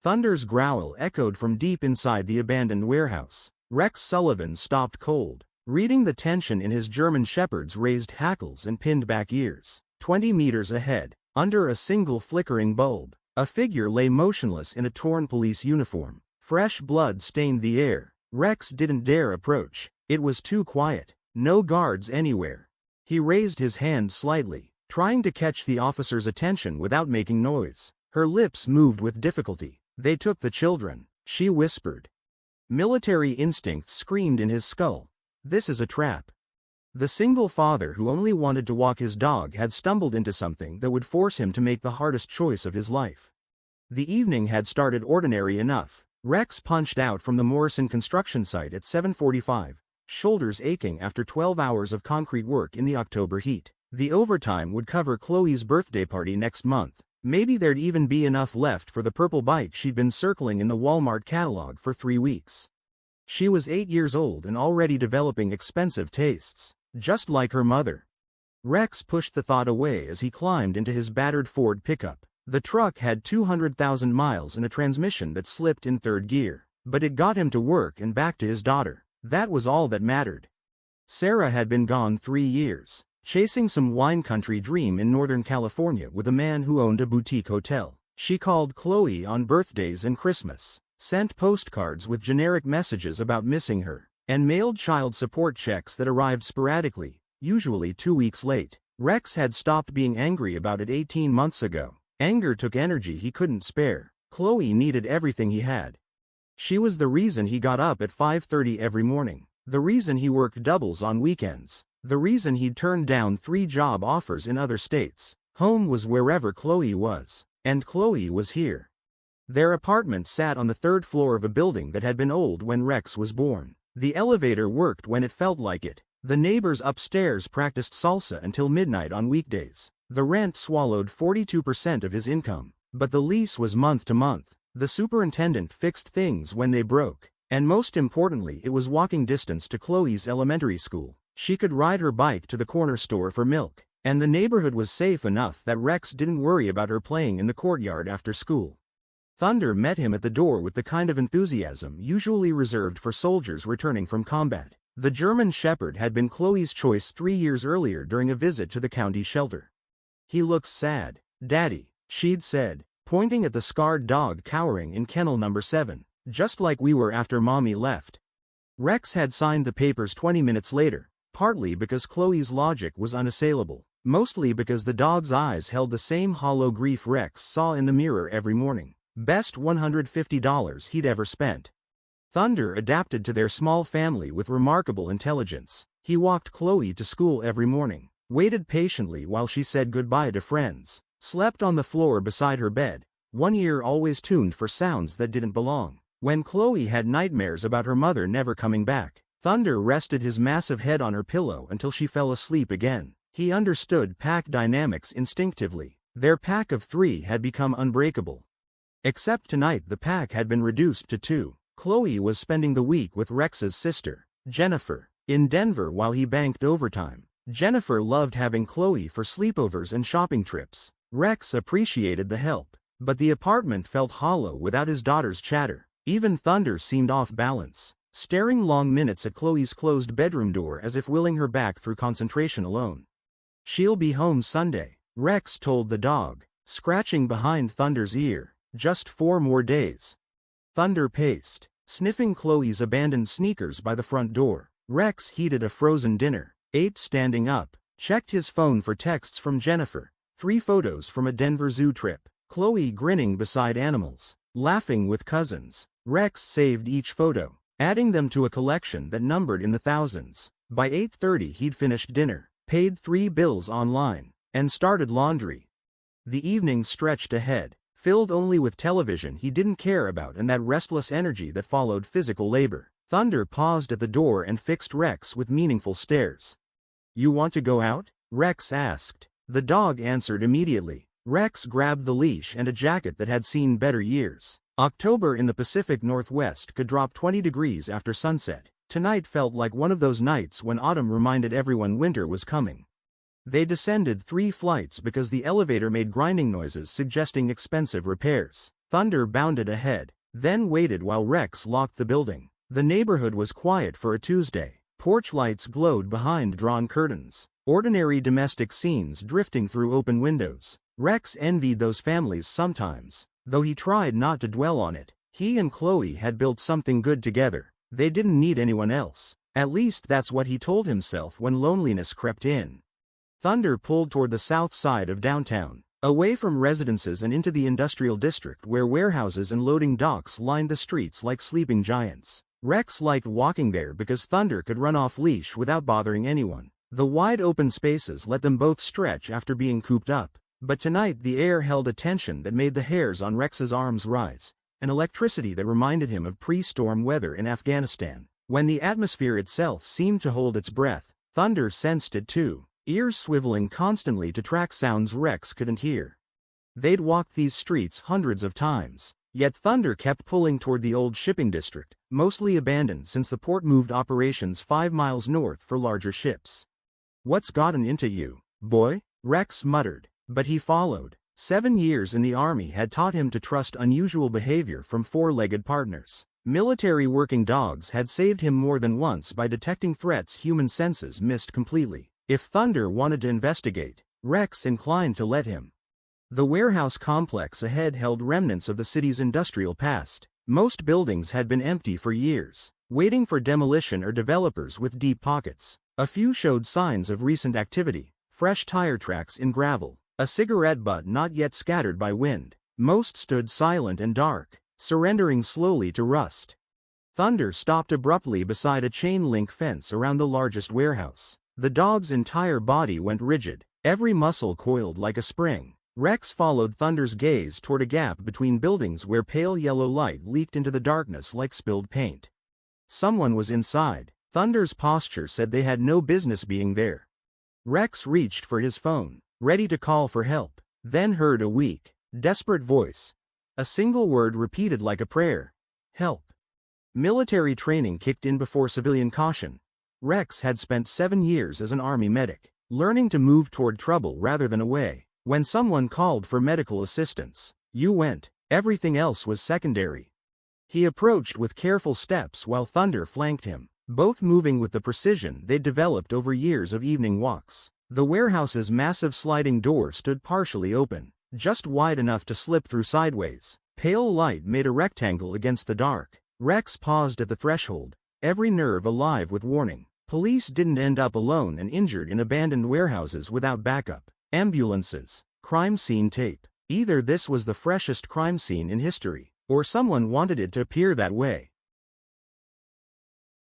Thunder's growl echoed from deep inside the abandoned warehouse. Rex Sullivan stopped cold, reading the tension in his German Shepherd's raised hackles and pinned back ears. 20 meters ahead, under a single flickering bulb, a figure lay motionless in a torn police uniform. Fresh blood stained the air. Rex didn't dare approach. It was too quiet. No guards anywhere. He raised his hand slightly, trying to catch the officer's attention without making noise. Her lips moved with difficulty. "They took the children," she whispered. Military instinct screamed in his skull. This is a trap. The single father who only wanted to walk his dog had stumbled into something that would force him to make the hardest choice of his life. The evening had started ordinary enough. Rex punched out from the Morrison construction site at 7:45, shoulders aching after 12 hours of concrete work in the October heat. The overtime would cover Chloe's birthday party next month. Maybe there'd even be enough left for the purple bike she'd been circling in the Walmart catalog for 3 weeks. She was 8 years old and already developing expensive tastes, just like her mother. Rex pushed the thought away as he climbed into his battered Ford pickup. The truck had 200,000 miles and a transmission that slipped in third gear, but it got him to work and back to his daughter. That was all that mattered. Sarah had been gone 3 years, chasing some wine country dream in Northern California with a man who owned a boutique hotel. She called Chloe on birthdays and Christmas, sent postcards with generic messages about missing her, and mailed child support checks that arrived sporadically, usually 2 weeks late. Rex had stopped being angry about it 18 months ago. Anger took energy he couldn't spare. Chloe needed everything he had. She was the reason he got up at 5:30 every morning, the reason he worked doubles on weekends, the reason he'd turned down 3 job offers in other states. Home was wherever Chloe was, and Chloe was here. Their apartment sat on the 3rd floor of a building that had been old when Rex was born. The elevator worked when it felt like it. The neighbors upstairs practiced salsa until midnight on weekdays. The rent swallowed 42% of his income, but the lease was month to month. The superintendent fixed things when they broke, and most importantly, it was walking distance to Chloe's elementary school. She could ride her bike to the corner store for milk, and the neighborhood was safe enough that Rex didn't worry about her playing in the courtyard after school. Thunder met him at the door with the kind of enthusiasm usually reserved for soldiers returning from combat. The German Shepherd had been Chloe's choice 3 years earlier during a visit to the county shelter. "He looks sad, Daddy," she'd said, pointing at the scarred dog cowering in kennel number 7, "just like we were after Mommy left." Rex had signed the papers 20 minutes later, partly because Chloe's logic was unassailable, mostly because the dog's eyes held the same hollow grief Rex saw in the mirror every morning. Best $150 he'd ever spent. Thunder adapted to their small family with remarkable intelligence. He walked Chloe to school every morning, waited patiently while she said goodbye to friends, slept on the floor beside her bed, one ear always tuned for sounds that didn't belong. When Chloe had nightmares about her mother never coming back, Thunder rested his massive head on her pillow until she fell asleep again. He understood pack dynamics instinctively. Their pack of 3 had become unbreakable. Except tonight the pack had been reduced to 2. Chloe was spending the week with Rex's sister, Jennifer, in Denver while he banked overtime. Jennifer loved having Chloe for sleepovers and shopping trips. Rex appreciated the help, but the apartment felt hollow without his daughter's chatter. Even Thunder seemed off balance, staring long minutes at Chloe's closed bedroom door as if willing her back through concentration alone. "She'll be home Sunday," Rex told the dog, scratching behind Thunder's ear. "Just 4 more days." Thunder paced, sniffing Chloe's abandoned sneakers by the front door. Rex heated a frozen dinner, ate standing up, checked his phone for texts from Jennifer, 3 photos from a Denver zoo trip, Chloe grinning beside animals, laughing with cousins. Rex saved each photo, adding them to a collection that numbered in the thousands. By 8:30 he'd finished dinner, paid 3 bills online, and started laundry. The evening stretched ahead, filled only with television he didn't care about and that restless energy that followed physical labor. Thunder paused at the door and fixed Rex with meaningful stares. "You want to go out?" Rex asked. The dog answered immediately. Rex grabbed the leash and a jacket that had seen better years. October in the Pacific Northwest could drop 20 degrees after sunset. Tonight felt like one of those nights when autumn reminded everyone winter was coming. They descended 3 flights because the elevator made grinding noises suggesting expensive repairs. Thunder bounded ahead, then waited while Rex locked the building. The neighborhood was quiet for a Tuesday. Porch lights glowed behind drawn curtains. Ordinary domestic scenes drifting through open windows. Rex envied those families sometimes, though he tried not to dwell on it. He and Chloe had built something good together. They didn't need anyone else. At least that's what he told himself when loneliness crept in. Thunder pulled toward the south side of downtown, away from residences and into the industrial district where warehouses and loading docks lined the streets like sleeping giants. Rex liked walking there because Thunder could run off leash without bothering anyone. The wide open spaces let them both stretch after being cooped up. But tonight the air held a tension that made the hairs on Rex's arms rise, an electricity that reminded him of pre-storm weather in Afghanistan. When the atmosphere itself seemed to hold its breath, Thunder sensed it too, ears swiveling constantly to track sounds Rex couldn't hear. They'd walked these streets hundreds of times, yet Thunder kept pulling toward the old shipping district, mostly abandoned since the port moved operations 5 miles north for larger ships. "What's gotten into you, boy?" Rex muttered, but he followed. 7 years in the army had taught him to trust unusual behavior from four-legged partners. Military working dogs had saved him more than once by detecting threats human senses missed completely. If Thunder wanted to investigate, Rex inclined to let him. The warehouse complex ahead held remnants of the city's industrial past. Most buildings had been empty for years, waiting for demolition or developers with deep pockets. A few showed signs of recent activity, fresh tire tracks in gravel, a cigarette butt not yet scattered by wind. Most stood silent and dark, surrendering slowly to rust. Thunder stopped abruptly beside a chain-link fence around the largest warehouse. The dog's entire body went rigid, every muscle coiled like a spring. Rex followed Thunder's gaze toward a gap between buildings where pale yellow light leaked into the darkness like spilled paint. Someone was inside. Thunder's posture said they had no business being there. Rex reached for his phone, ready to call for help, then heard a weak, desperate voice. A single word repeated like a prayer. Help. Military training kicked in before civilian caution. Rex had spent 7 years as an army medic, learning to move toward trouble rather than away. When someone called for medical assistance, you went. Everything else was secondary. He approached with careful steps while Thunder flanked him, both moving with the precision they'd developed over years of evening walks. The warehouse's massive sliding door stood partially open, just wide enough to slip through sideways. Pale light made a rectangle against the dark. Rex paused at the threshold, every nerve alive with warning. Police didn't end up alone and injured in abandoned warehouses without backup. Ambulances, crime scene tape. Either this was the freshest crime scene in history, or someone wanted it to appear that way.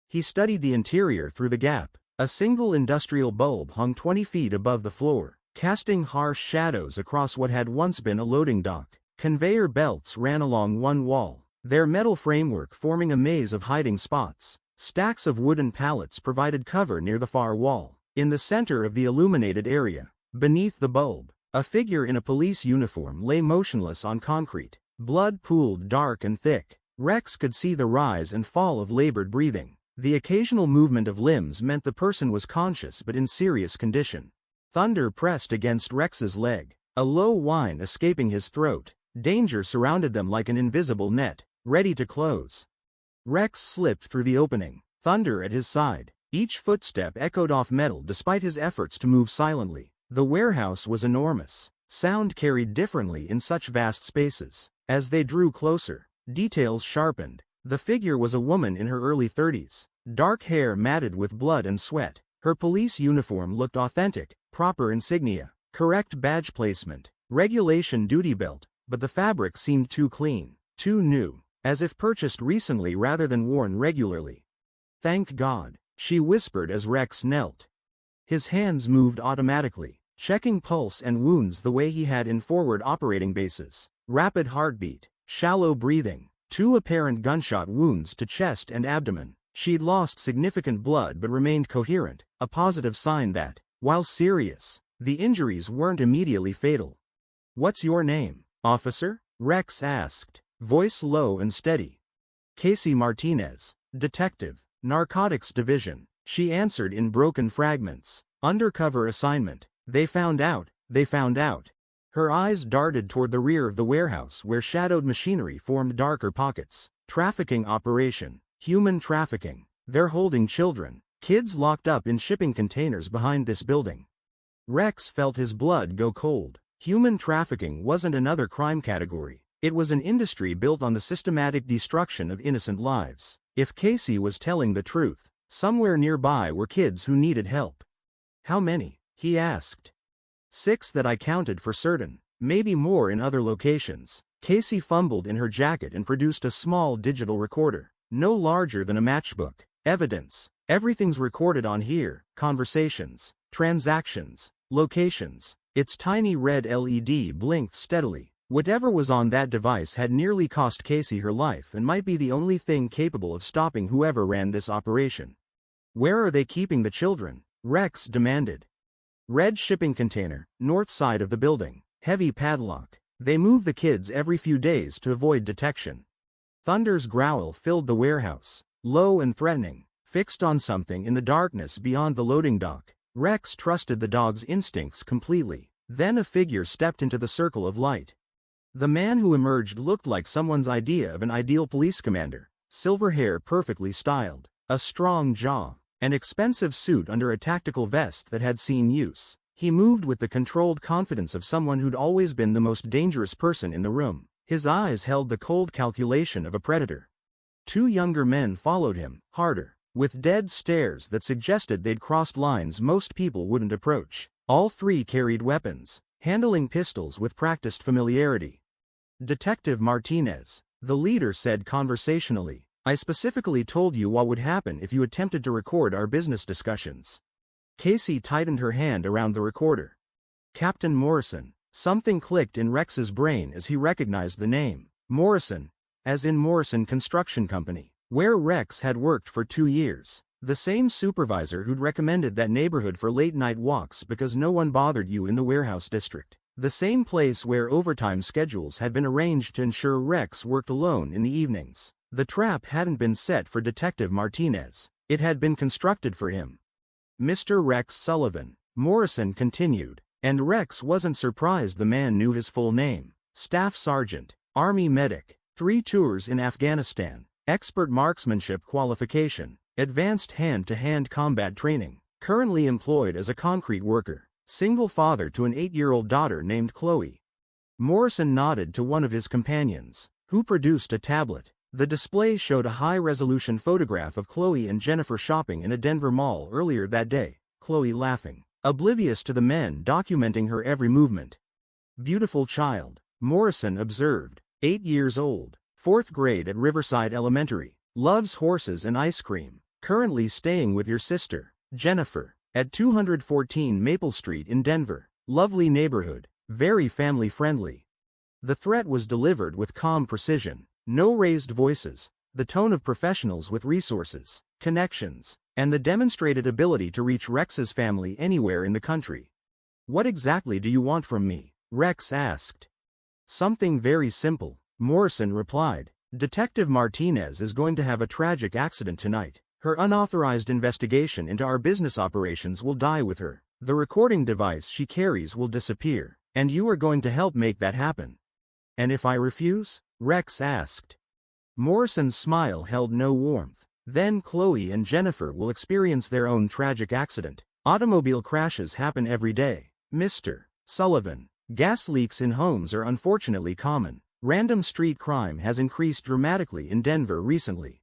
He studied the interior through the gap. A single industrial bulb hung 20 feet above the floor, casting harsh shadows across what had once been a loading dock. Conveyor belts ran along one wall, their metal framework forming a maze of hiding spots. Stacks of wooden pallets provided cover near the far wall. In the center of the illuminated area, beneath the bulb, a figure in a police uniform lay motionless on concrete. Blood pooled dark and thick. Rex could see the rise and fall of labored breathing. The occasional movement of limbs meant the person was conscious but in serious condition. Thunder pressed against Rex's leg, a low whine escaping his throat. Danger surrounded them like an invisible net, ready to close. Rex slipped through the opening, Thunder at his side. Each footstep echoed off metal despite his efforts to move silently. The warehouse was enormous. Sound carried differently in such vast spaces. As they drew closer, details sharpened. The figure was a woman in her early 30s, dark hair matted with blood and sweat. Her police uniform looked authentic, proper insignia, correct badge placement, regulation duty belt, but the fabric seemed too clean, too new, as if purchased recently rather than worn regularly. Thank God, she whispered as Rex knelt. His hands moved automatically, checking pulse and wounds the way he had in forward operating bases. Rapid heartbeat, shallow breathing, 2 apparent gunshot wounds to chest and abdomen. She'd lost significant blood but remained coherent, a positive sign that, while serious, the injuries weren't immediately fatal. What's your name, officer? Rex asked, voice low and steady. Casey Martinez, detective, Narcotics Division, she answered in broken fragments. Undercover assignment. They found out. Her eyes darted toward the rear of the warehouse where shadowed machinery formed darker pockets. Trafficking operation. Human trafficking. They're holding children. Kids locked up in shipping containers behind this building. Rex felt his blood go cold. Human trafficking wasn't another crime category. It was an industry built on the systematic destruction of innocent lives. If Casey was telling the truth, somewhere nearby were kids who needed help. How many? He asked. 6 that I counted for certain, maybe more in other locations. Casey fumbled in her jacket and produced a small digital recorder, no larger than a matchbook. Evidence. Everything's recorded on here: conversations, transactions, locations. Its tiny red LED blinked steadily. Whatever was on that device had nearly cost Casey her life and might be the only thing capable of stopping whoever ran this operation. Where are they keeping the children? Rex demanded. Red shipping container, north side of the building. Heavy padlock. They move the kids every few days to avoid detection. Thunder's growl filled the warehouse, low and threatening, fixed on something in the darkness beyond the loading dock. Rex trusted the dog's instincts completely. Then a figure stepped into the circle of light. The man who emerged looked like someone's idea of an ideal police commander. Silver hair perfectly styled, a strong jaw, an expensive suit under a tactical vest that had seen use. He moved with the controlled confidence of someone who'd always been the most dangerous person in the room. His eyes held the cold calculation of a predator. 2 younger men followed him, harder, with dead stares that suggested they'd crossed lines most people wouldn't approach. All 3 carried weapons, handling pistols with practiced familiarity. Detective Martinez, the leader said conversationally, I specifically told you what would happen if you attempted to record our business discussions. Casey tightened her hand around the recorder. Captain Morrison. Something clicked in Rex's brain as he recognized the name. Morrison, as in Morrison Construction Company, where Rex had worked for 2 years. The same supervisor who'd recommended that neighborhood for late-night walks because no one bothered you in the warehouse district. The same place where overtime schedules had been arranged to ensure Rex worked alone in the evenings. The trap hadn't been set for Detective Martinez. It had been constructed for him. Mr. Rex Sullivan, Morrison continued, and Rex wasn't surprised the man knew his full name. Staff Sergeant, Army Medic, 3 tours in Afghanistan, expert marksmanship qualification, advanced hand-to-hand combat training, currently employed as a concrete worker, single father to an 8-year-old daughter named Chloe. Morrison nodded to one of his companions, who produced a tablet. The display showed a high-resolution photograph of Chloe and Jennifer shopping in a Denver mall earlier that day, Chloe laughing, oblivious to the men documenting her every movement. Beautiful child, Morrison observed, 8 years old, 4th grade at Riverside Elementary, loves horses and ice cream, currently staying with your sister, Jennifer, at 214 Maple Street in Denver. Lovely neighborhood, very family-friendly. The threat was delivered with calm precision. No raised voices, the tone of professionals with resources, connections, and the demonstrated ability to reach Rex's family anywhere in the country. What exactly do you want from me? Rex asked. Something very simple, Morrison replied. Detective Martinez is going to have a tragic accident tonight. Her unauthorized investigation into our business operations will die with her. The recording device she carries will disappear, and you are going to help make that happen. And if I refuse? Rex asked. Morrison's smile held no warmth. Then Chloe and Jennifer will experience their own tragic accident. Automobile crashes happen every day, Mr. Sullivan. Gas leaks in homes are unfortunately common. Random street crime has increased dramatically in Denver recently.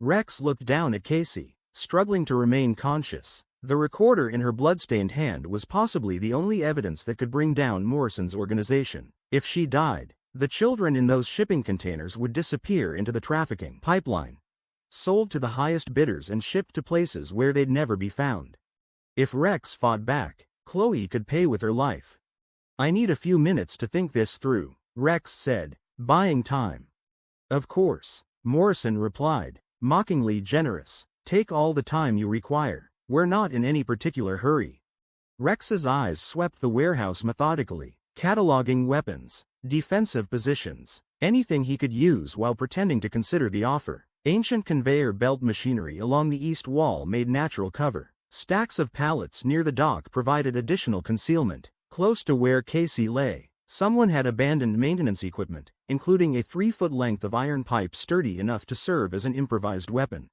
Rex looked down at Casey, struggling to remain conscious. The recorder in her bloodstained hand was possibly the only evidence that could bring down Morrison's organization. If she died, the children in those shipping containers would disappear into the trafficking pipeline, sold to the highest bidders and shipped to places where they'd never be found. If Rex fought back, Chloe could pay with her life. I need a few minutes to think this through, Rex said, buying time. Of course, Morrison replied, mockingly generous. Take all the time you require. We're not in any particular hurry. Rex's eyes swept the warehouse methodically, cataloging weapons, defensive positions, anything he could use while pretending to consider the offer. Ancient conveyor belt machinery along the east wall made natural cover. Stacks of pallets near the dock provided additional concealment. Close to where Casey lay, Someone had abandoned maintenance equipment, including a 3-foot length of iron pipe sturdy enough to serve as an improvised weapon.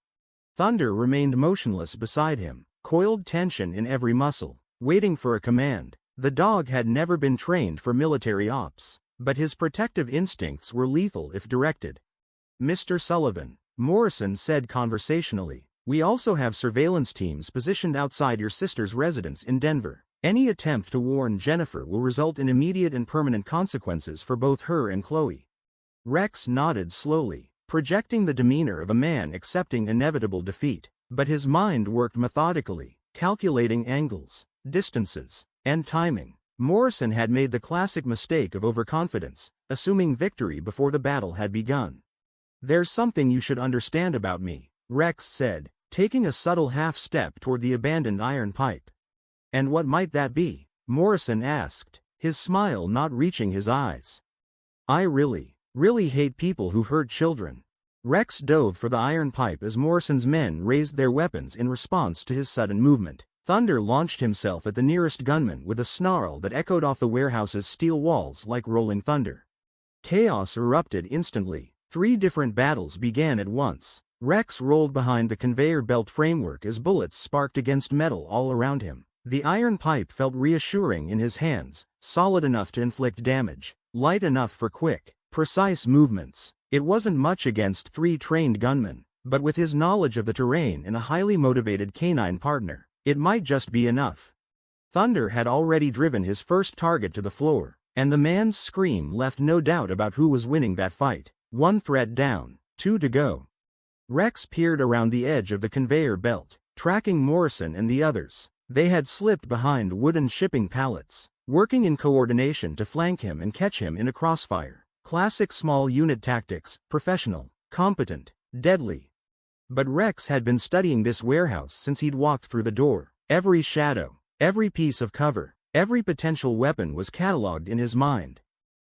Thunder remained motionless beside him, coiled tension in every muscle, waiting for a command. The dog had never been trained for military ops, but his protective instincts were lethal if directed. "Mr. Sullivan," Morrison said conversationally, "we also have surveillance teams positioned outside your sister's residence in Denver. Any attempt to warn Jennifer will result in immediate and permanent consequences for both her and Chloe." Rex nodded slowly, projecting the demeanor of a man accepting inevitable defeat, but his mind worked methodically, calculating angles, distances, and timing. Morrison had made the classic mistake of overconfidence, assuming victory before the battle had begun. "There's something you should understand about me," Rex said, taking a subtle half-step toward the abandoned iron pipe. "And what might that be?" Morrison asked, his smile not reaching his eyes. "I really hate people who hurt children." Rex dove for the iron pipe as Morrison's men raised their weapons in response to his sudden movement. Thunder launched himself at the nearest gunman with a snarl that echoed off the warehouse's steel walls like rolling thunder. Chaos erupted instantly. 3 different battles began at once. Rex rolled behind the conveyor belt framework as bullets sparked against metal all around him. The iron pipe felt reassuring in his hands, solid enough to inflict damage, light enough for quick, precise movements. It wasn't much against 3 trained gunmen, but with his knowledge of the terrain and a highly motivated canine partner, it might just be enough. Thunder had already driven his first target to the floor, and the man's scream left no doubt about who was winning that fight. 1 threat down, 2 to go. Rex peered around the edge of the conveyor belt, tracking Morrison and the others. They had slipped behind wooden shipping pallets, working in coordination to flank him and catch him in a crossfire. Classic small unit tactics, professional, competent, deadly. But Rex had been studying this warehouse since he'd walked through the door. Every shadow, every piece of cover, every potential weapon was catalogued in his mind.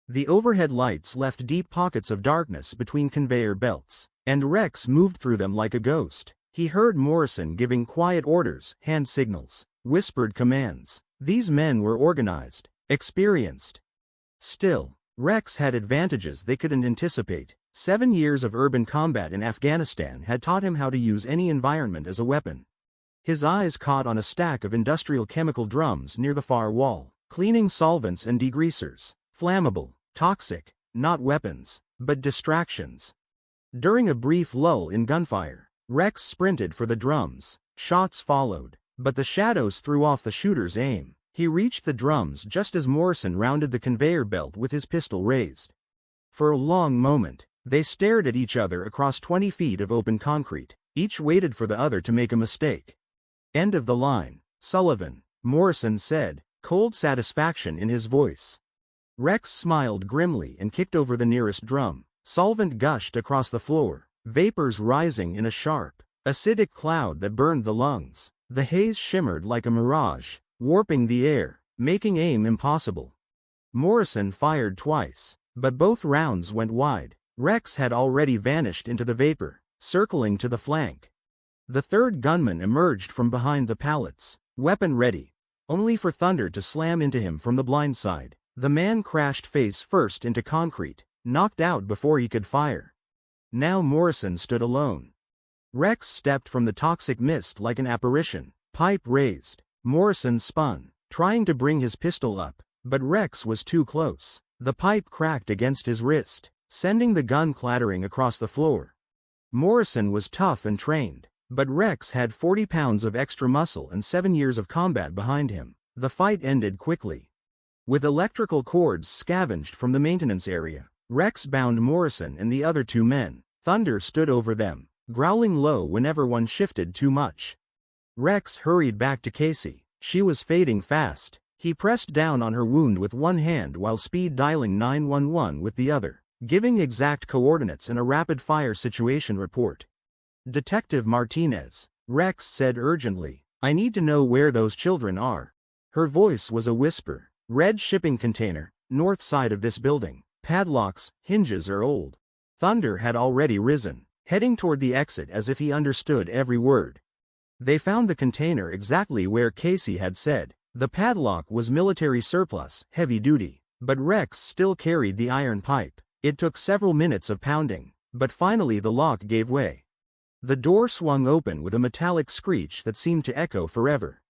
The overhead lights left deep pockets of darkness between conveyor belts, and Rex moved through them like a ghost. He heard Morrison giving quiet orders, hand signals, whispered commands. These men were organized, experienced. Still, Rex had advantages they couldn't anticipate. 7 years of urban combat in Afghanistan had taught him how to use any environment as a weapon. His eyes caught on a stack of industrial chemical drums near the far wall. Cleaning solvents and degreasers. Flammable, toxic, not weapons, but distractions. During a brief lull in gunfire, Rex sprinted for the drums. Shots followed, but the shadows threw off the shooter's aim. He reached the drums just as Morrison rounded the conveyor belt with his pistol raised. For a long moment, they stared at each other across 20 feet of open concrete. Each waited for the other to make a mistake. "End of the line, Sullivan," Morrison said, cold satisfaction in his voice. Rex smiled grimly and kicked over the nearest drum. Solvent gushed across the floor, vapors rising in a sharp, acidic cloud that burned the lungs. The haze shimmered like a mirage, warping the air, making aim impossible. Morrison fired twice, but both rounds went wide. Rex had already vanished into the vapor, circling to the flank. The third gunman emerged from behind the pallets, weapon ready, only for Thunder to slam into him from the blind side. The man crashed face first into concrete, knocked out before he could fire. Now Morrison stood alone. Rex stepped from the toxic mist like an apparition, pipe raised. Morrison spun, trying to bring his pistol up, but Rex was too close. The pipe cracked against his wrist, sending the gun clattering across the floor. Morrison was tough and trained, but Rex had 40 pounds of extra muscle and 7 years of combat behind him. The fight ended quickly. With electrical cords scavenged from the maintenance area, Rex bound Morrison and the other 2 men. Thunder stood over them, growling low whenever one shifted too much. Rex hurried back to Casey. She was fading fast. He pressed down on her wound with one hand while speed dialing 911 with the other, giving exact coordinates and a rapid-fire situation report. "Detective Martinez," Rex said urgently, "I need to know where those children are." Her voice was a whisper. "Red shipping container, north side of this building. Padlocks, hinges are old." Thunder had already risen, heading toward the exit as if he understood every word. They found the container exactly where Casey had said. The padlock was military surplus, heavy duty. But Rex still carried the iron pipe. It took several minutes of pounding, but finally the lock gave way. The door swung open with a metallic screech that seemed to echo forever.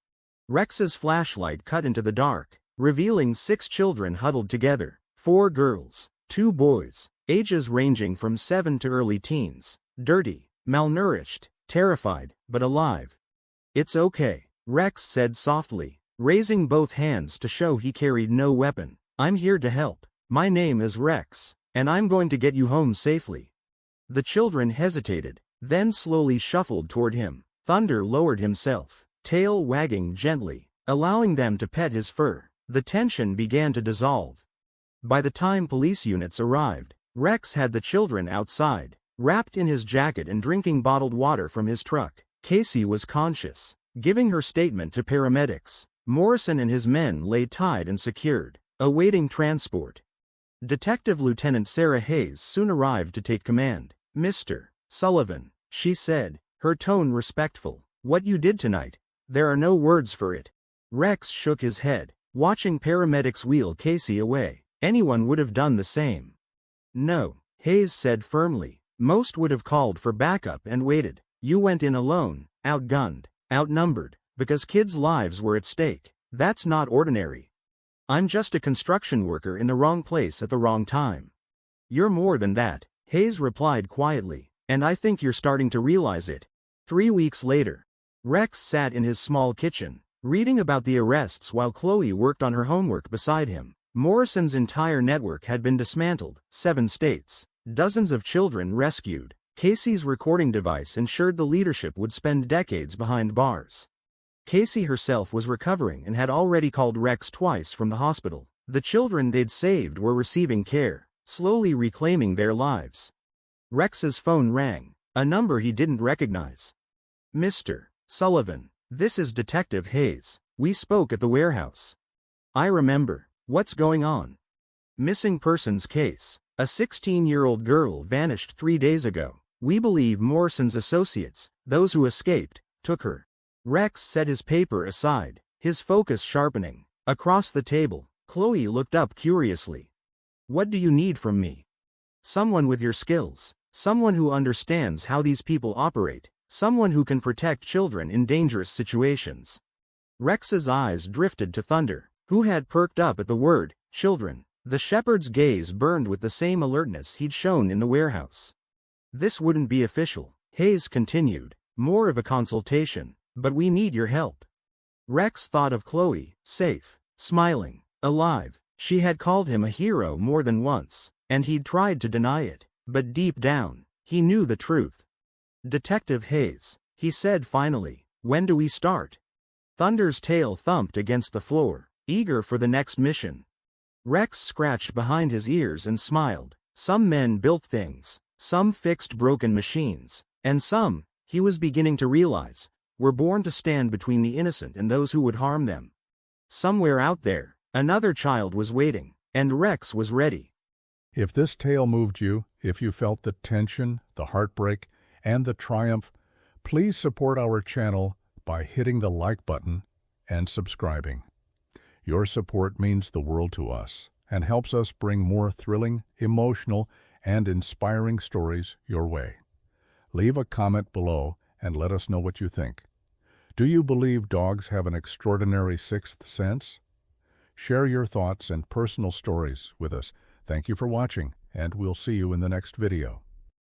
Rex's flashlight cut into the dark, revealing 6 children huddled together, 4 girls, 2 boys, ages ranging from 7 to early teens, dirty, malnourished, terrified, but alive. "It's okay," Rex said softly, raising both hands to show he carried no weapon. "I'm here to help. My name is Rex, and I'm going to get you home safely." The children hesitated, then slowly shuffled toward him. Thunder lowered himself, tail wagging gently, allowing them to pet his fur. The tension began to dissolve. By the time police units arrived, Rex had the children outside, wrapped in his jacket and drinking bottled water from his truck. Casey was conscious, giving her statement to paramedics. Morrison and his men lay tied and secured, awaiting transport. Detective Lieutenant Sarah Hayes soon arrived to take command. "Mr. Sullivan," she said, her tone respectful, "what you did tonight, there are no words for it." Rex shook his head, watching paramedics wheel Casey away. Anyone would have done the same. "No," Hayes said firmly. "Most would have called for backup and waited. You went in alone, outgunned, outnumbered, because kids' lives were at stake. That's not ordinary. I'm just a construction worker in the wrong place at the wrong time." "You're more than that," Hayes replied quietly, "and I think you're starting to realize it." 3 weeks later, Rex sat in his small kitchen, reading about the arrests while Chloe worked on her homework beside him. Morrison's entire network had been dismantled, 7 states, dozens of children rescued. Casey's recording device ensured the leadership would spend decades behind bars. Casey herself was recovering and had already called Rex twice from the hospital. The children they'd saved were receiving care, slowly reclaiming their lives. Rex's phone rang, a number he didn't recognize. "Mr. Sullivan, this is Detective Hayes. We spoke at the warehouse." "I remember. What's going on?" "Missing persons case. A 16-year-old girl vanished 3 days ago. We believe Morrison's associates, those who escaped, took her." Rex set his paper aside, his focus sharpening. Across the table, Chloe looked up curiously. "What do you need from me?" "Someone with your skills. Someone who understands how these people operate. Someone who can protect children in dangerous situations." Rex's eyes drifted to Thunder, who had perked up at the word, "children." The shepherd's gaze burned with the same alertness he'd shown in the warehouse. "This wouldn't be official," Hayes continued, "more of a consultation, but we need your help." Rex thought of Chloe, safe, smiling, alive. She had called him a hero more than once, and he'd tried to deny it, but deep down, he knew the truth. "Detective Hayes," he said finally, "when do we start?" Thunder's tail thumped against the floor, eager for the next mission. Rex scratched behind his ears and smiled. Some men built things, some fixed broken machines, and some, he was beginning to realize, were born to stand between the innocent and those who would harm them. Somewhere out there, another child was waiting, and Rex was ready. If this tale moved you, if you felt the tension, the heartbreak, and the triumph, please support our channel by hitting the like button and subscribing. Your support means the world to us and helps us bring more thrilling, emotional, and inspiring stories your way. Leave a comment below and let us know what you think. Do you believe dogs have an extraordinary sixth sense? Share your thoughts and personal stories with us. Thank you for watching, and we'll see you in the next video.